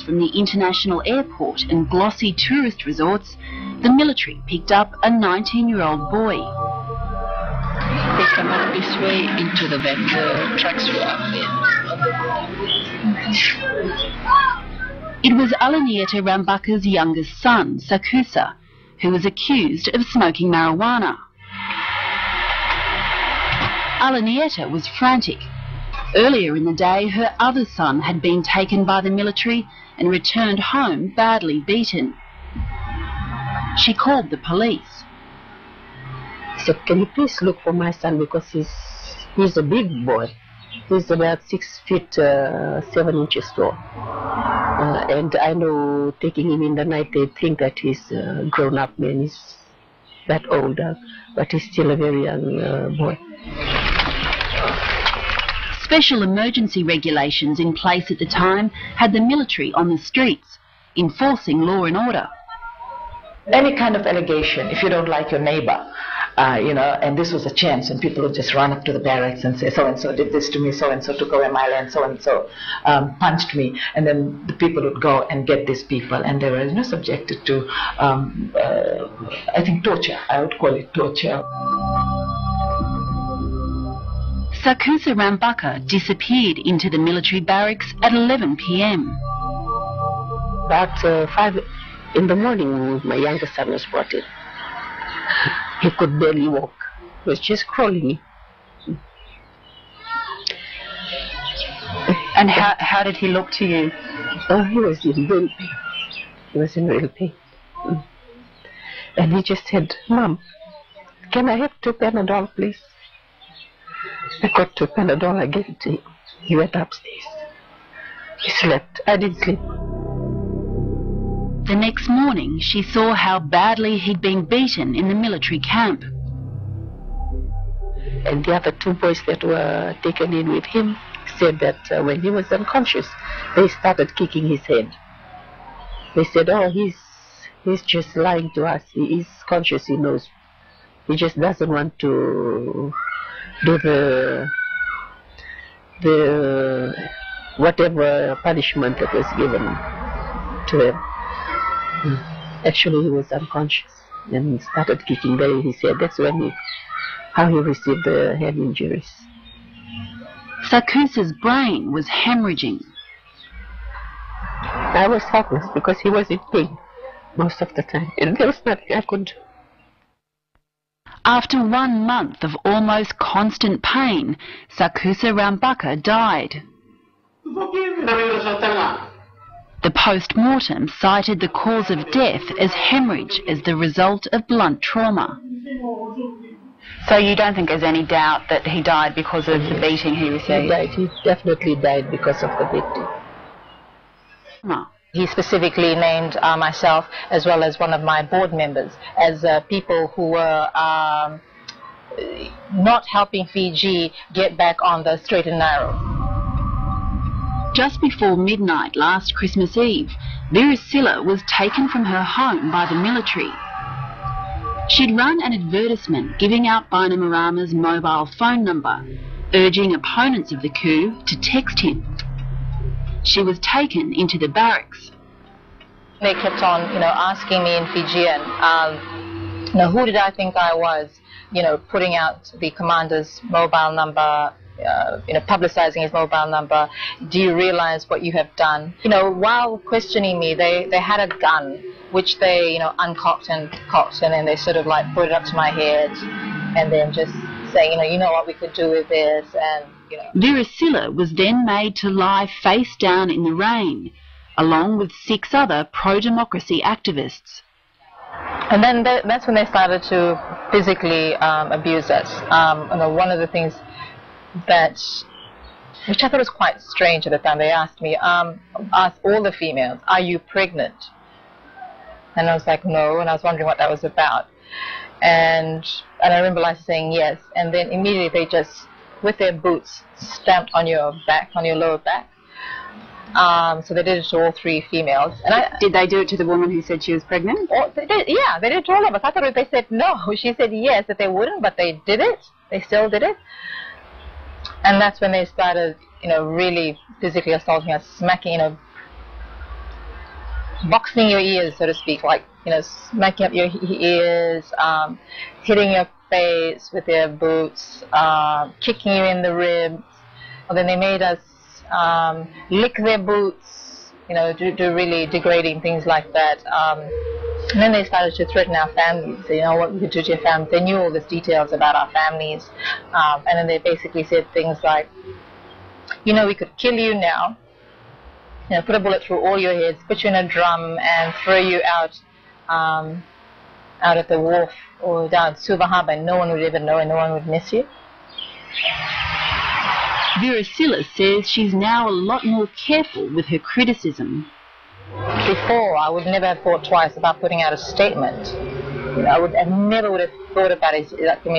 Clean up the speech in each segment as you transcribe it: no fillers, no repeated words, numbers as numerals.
from the international airport and glossy tourist resorts, the military picked up a 19-year-old boy. They come up this way into the back, the tracks were up there. It was Alanieta Rabaka's youngest son, Sakiusa, who was accused of smoking marijuana. Alanieta was frantic. Earlier in the day, her other son had been taken by the military and returned home badly beaten. She called the police. He said, "Can you please look for my son, because he's a big boy. He's about 6 feet 7 inches tall. And I know taking him in the night, they think that he's a grown-up man. He's that old, but he's still a very young boy." Special emergency regulations in place at the time had the military on the streets, enforcing law and order. Any kind of allegation, if you don't like your neighbor, and this was a chance, and people would just run up to the barracks and say, so-and-so did this to me, so-and-so took away my land, so-and-so punched me, and then the people would go and get these people, and they were subjected to, I think, torture. I would call it torture. Sakiusa Rabaka disappeared into the military barracks at 11 p.m. About 5 in the morning, my youngest son was brought in. He could barely walk. He was just crawling. And how did he look to you? Oh, he was in real pain. He was in real pain. And he just said, "Mom, can I have 2 Panadol, please?" I got 2 Panadol, I gave it to him. He went upstairs. He slept. I didn't sleep. The next morning, she saw how badly he'd been beaten in the military camp. And the other 2 boys that were taken in with him said that when he was unconscious, they started kicking his head. They said, "Oh, he's just lying to us. He is conscious, he knows. He just doesn't want to do the whatever punishment that was given to him." Actually, he was unconscious and started kicking his head. That's when how he received the head injuries. Sakiusa's brain was hemorrhaging. I was helpless because he was in pain most of the time, and there was nothing I could do. After 1 month of almost constant pain, Sakiusa Rabaka died. The post-mortem cited the cause of death as hemorrhage as the result of blunt trauma. So you don't think there's any doubt that he died because of the beating he received? He definitely died because of the beating. He specifically named myself as well as one of my board members as people who were not helping Fiji get back on the straight and narrow. Just before midnight last Christmas Eve, Virasila was taken from her home by the military. She'd run an advertisement giving out Bainimarama's mobile phone number, urging opponents of the coup to text him. She was taken into the barracks. They kept on, asking me in Fijian, who did I think I was, putting out the commander's mobile number, publicizing his mobile number. Do you realize what you have done? While questioning me, they had a gun, which they, uncocked and cocked, and then they sort of like put it up to my head, and then just saying, you know what we could do with this, and, Virasila was then made to lie face down in the rain, along with 6 other pro-democracy activists. And then that's when they started to physically abuse us. One of the things which I thought was quite strange at the time, they asked all the females, "Are you pregnant?" And I was like, "No," and I was wondering what that was about. And I remember Liza saying yes, and then immediately they just, with their boots, stamped on your back, on your lower back. So they did it to all 3 females. And Did they do it to the woman who said she was pregnant? They did, yeah, they did it to all of us. I thought they said no. She said yes, that they wouldn't, but they did it. They still did it. And that's when they started, really physically assaulting us, smacking, boxing your ears, so to speak, like, smacking up your ears, hitting your face with their boots, kicking you in the ribs. And then they made us lick their boots, do really degrading things like that. And then they started to threaten our families. So, what we could do to your family. They knew all these details about our families. And then they basically said things like, we could kill you now, put a bullet through all your heads, put you in a drum and throw you out at the wharf or down Suva Harbour, and no one would ever know and no one would miss you. Vera Silla says she's now a lot more careful with her criticism. Before, I would never have thought twice about putting out a statement. I never would have thought about it.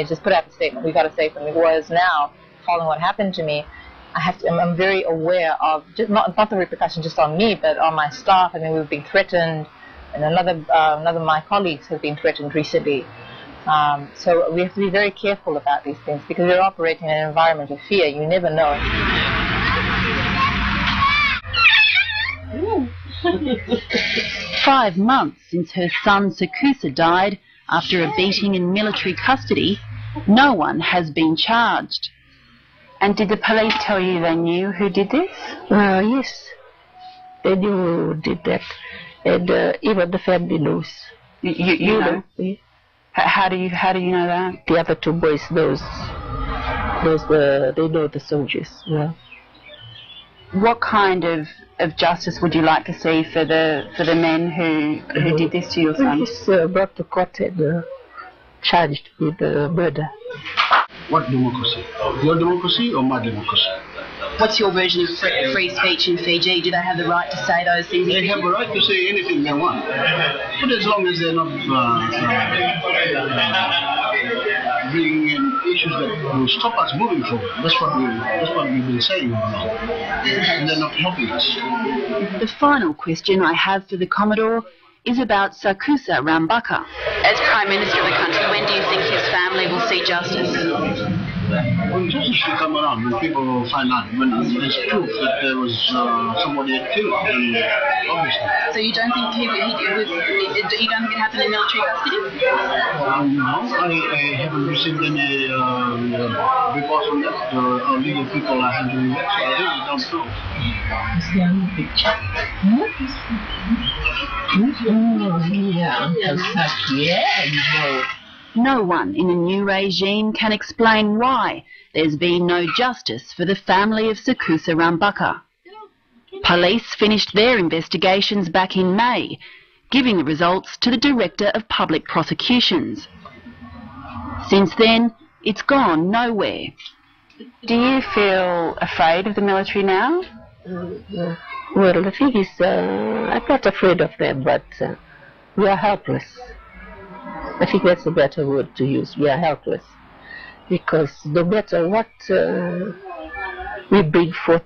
Just put out a statement. We've got to say something. Whereas now, following what happened to me, I'm very aware of not the repercussions just on me, but on my staff. We've been threatened, and another of my colleagues has been threatened recently. So we have to be very careful about these things because we're operating in an environment of fear. You never know. 5 months since her son Sakiusa died after a beating in military custody, no one has been charged. And did the police tell you they knew who did this? Yes, they knew who did that, and even the family knows. You know? Yeah. How do you know that? The other 2 boys knows. They know the soldiers. Yeah. What kind of justice would you like to see for the men who did this to your son? He's brought to court and charged with murder. What democracy? Your democracy or my democracy? What's your version of free speech in Fiji? Do they have the right to say those things? They have a right to say anything they want, but as long as they're not bringing in issues that will stop us moving forward. That's what we've been saying all along. And they're not helping us. The final question I have for the Commodore is about Sakiusa Rabaka. As Prime Minister of the country, when do you think his family will see justice? When justice should come around, when people will find out, when there's proof that there was somebody had killed, obviously. So you don't think you don't think it happened in military custody? No, I haven't received any reports on that. Our legal people are handling that, so I really don't know. No one in the new regime can explain why there's been no justice for the family of Sakiusa Rabaka. Police finished their investigations back in May, giving the results to the Director of Public Prosecutions. Since then, it's gone nowhere. Do you feel afraid of the military now? Well, the thing is, I'm not afraid of them, but we are helpless. I think that's a better word to use. We are helpless. Because no matter what we bring forth,